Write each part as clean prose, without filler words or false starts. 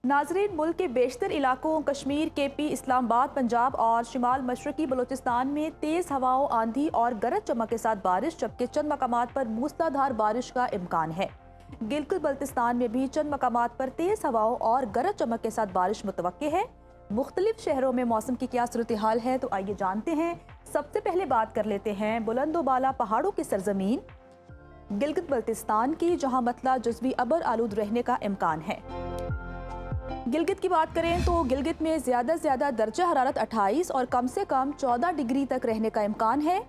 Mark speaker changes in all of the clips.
Speaker 1: नाज़रीन, मुल्क के बेशतर इलाकों कश्मीर, KP, इस्लामाबाद, पंजाब और शिमाल मशरकी बलूचिस्तान में तेज़ हवाओं, आंधी और गरज चमक के साथ बारिश, जबकि चंद मकामात पर मूसलाधार बारिश का इम्कान है। गिलगित बल्तिस्तान में भी चंद मकामात पर तेज़ हवाओं और गरज चमक के साथ बारिश मुतवक्के है। मुख्तलिफ शहरों में मौसम की क्या सूरत हाल है, तो आइए जानते हैं। सबसे पहले बात कर लेते हैं बुलंदोबाला पहाड़ों की सरजमीन गिलगित बल्तिस्तान की, जहां मतला जुज़वी अबर आलूद रहने का इम्कान है। गिलगित की बात करें तो गिलगित में ज़्यादा से ज़्यादा दर्जा हरारत 28 और कम से कम 14 डिग्री तक रहने का इम्कान है।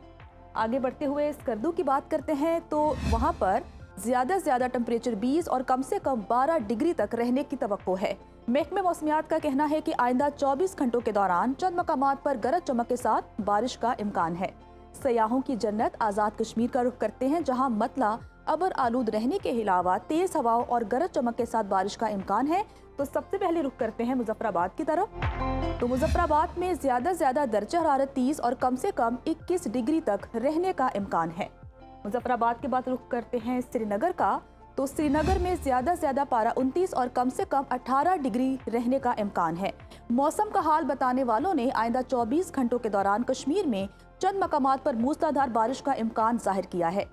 Speaker 1: आगे बढ़ते हुए स्कर्दू की बात करते हैं तो वहाँ पर ज़्यादा से ज़्यादा टेम्परेचर 20 और कम से कम 12 डिग्री तक रहने की तवक्को है। महकमे मौसमियात का कहना है कि आइंदा 24 घंटों के दौरान चंद मकामात पर गरज चमक के साथ बारिश का इम्कान है। सयाहों की जन्नत आज़ाद कश्मीर का रुख करते हैं, जहाँ मतला अबर आलूद रहने के अलावा तेज़ हवाओं और गरज चमक के साथ बारिश का इम्कान है। तो सबसे पहले रुख करते हैं मुजफ्फराबाद की तरफ। तो मुजफ्फराबाद में ज़्यादा से ज़्यादा दर्जा हरारत 30 और कम से कम 21 डिग्री तक रहने का इम्कान है। मुजफ्फराबाद के बाद रुख करते हैं श्रीनगर का। तो श्रीनगर में ज़्यादा से ज़्यादा पारा 29 और कम से कम 18 डिग्री रहने का इम्कान है। मौसम का हाल बताने वालों ने आइंदा 24 घंटों के दौरान कश्मीर में चंद मकामात पर मूसलाधार बारिश का इम्कान जाहिर किया है।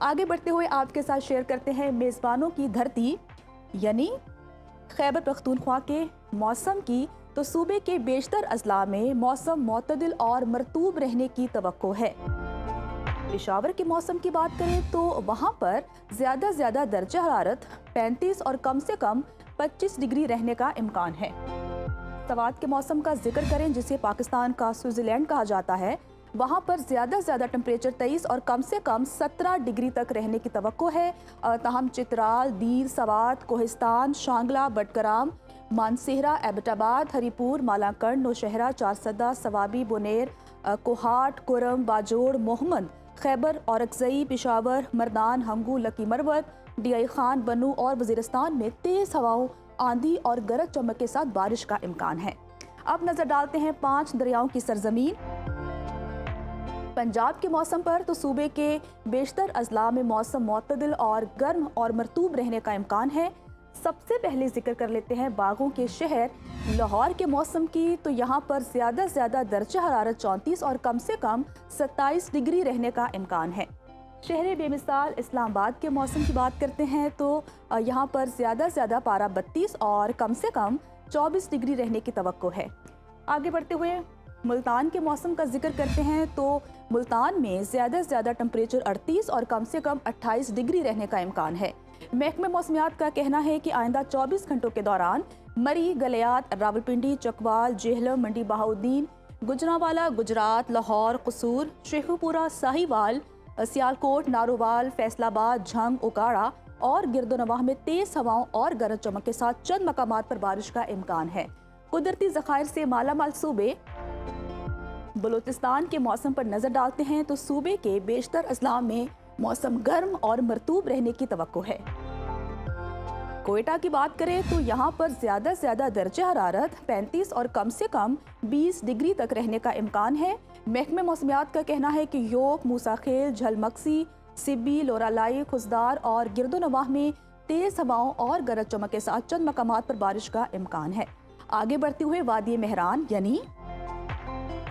Speaker 1: आगे बढ़ते हुए आपके साथ शेयर करते हैं मेज़बानों की धरती यानी खैबर पख्तूनख्वा के मौसम की। तो सूबे के बेशतर अजला में मौसम मोतदिल और मरतूब रहने की तवक्को है। पेशावर के मौसम की बात करें तो वहाँ पर ज़्यादा से ज़्यादा दर्जा हरारत 35 और कम से कम 25 डिग्री रहने का इम्कान है। सवात के मौसम का जिक्र करें, जिसे पाकिस्तान का स्विट्ज़रलैंड कहा जाता है, वहाँ पर ज़्यादा से ज़्यादा टेम्परेचर 23 और कम से कम 17 डिग्री तक रहने की तवक्को है। ताहम चित्राल, दीर, सवात, कोहिस्तान, शांगला, बटकराम, मानसेहरा, एबटाबाद, हरीपुर, मालाकंड, नौशहरा, चारसदा, सवाबी, बुनेर, कोहाट, कुरम, बाजोड़, मोहम्मद, खैबर, औरकजई, पेशावर, मर्दान, हंगू, लकी मरवत, DI खान, बनू और वज़ीरिस्तान में तेज़ हवाओं, आंधी और गरज चमक के साथ बारिश का इम्कान है। अब नज़र डालते हैं 5 दरियाओं की सरजमीन पंजाब के मौसम पर। तो सूबे के बेशतर अजला में मौसम मोतदिल और गर्म और मरतूब रहने का इम्कान है। सबसे पहले जिक्र कर लेते हैं बागों के शहर लाहौर के मौसम की। तो यहाँ पर ज़्यादा से ज़्यादा दर्जा हरारत 34 और कम से कम 27 डिग्री रहने का इम्कान है। शहर बेमिसाल इस्लामाबाद के मौसम की बात करते हैं तो यहाँ पर ज़्यादा से ज़्यादा पारा 32 और कम से कम 24 डिग्री रहने की तवक्को है। आगे बढ़ते हुए मुल्तान के मौसम का जिक्र करते हैं तो मुल्तान में ज़्यादा से ज़्यादा टेम्परेचर 38 और कम से कम 28 डिग्री रहने का इम्कान है। महकमे मौसमियात का कहना है कि आइंदा 24 घंटों के दौरान मरी, गलियात, रावलपिंडी, चकवाल, जेहलम, मंडी बहाउद्दीन, गुजरांवाला, गुजरात, लाहौर, कसूर, शेखुपुरा, साहिवाल, सियालकोट, नारोवाल, फैसलाबाद, झंग, उकाड़ा और गिरदोनवाह में तेज़ हवाओं और गरज चमक के साथ चंद मकामात पर बारिश का इम्कान है। कुदरती ज़खायर से मालामाल सूबे बलूचिस्तान के मौसम पर नज़र डालते हैं तो सूबे के बेशतर अजला में मौसम गर्म और मरतूब रहने की तवक्को है। कोयटा की बात करें तो यहाँ पर ज़्यादा से ज़्यादा दर्जा हरारत 35 और कम से कम 20 डिग्री तक रहने का इम्कान है। महकमे मौसमियात का कहना है कि योक, मूसाखेल, झलमक्सी, सिब्बी, लोरालाई, खुजदार और गिरदोनवाह में तेज़ हवाओं और गरज चमक के साथ चंद मकामात पर बारिश का इम्कान है। आगे बढ़ते हुए वादी मेहरान यानी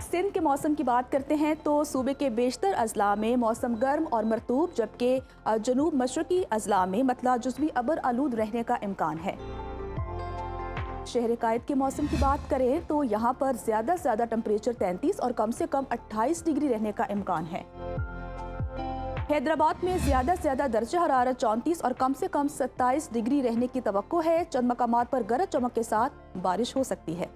Speaker 1: सिंध के मौसम की बात करते हैं तो सूबे के बेशतर अजला में मौसम गर्म और मरतूब, जबकि जनूब मशरकी अजला में मतला जुज़वी अबर आलूद रहने का इम्कान है। शहर कायद के मौसम की बात करें तो यहाँ पर ज़्यादा से ज़्यादा टेम्परेचर 33 और कम से कम 28 डिग्री रहने का इम्कान है। हैदराबाद में ज़्यादा से ज़्यादा दर्जा हरारत 34 और कम से कम 27 डिग्री रहने की तवक्को है। चंद मकामात पर गरज चमक के साथ बारिश हो सकती है।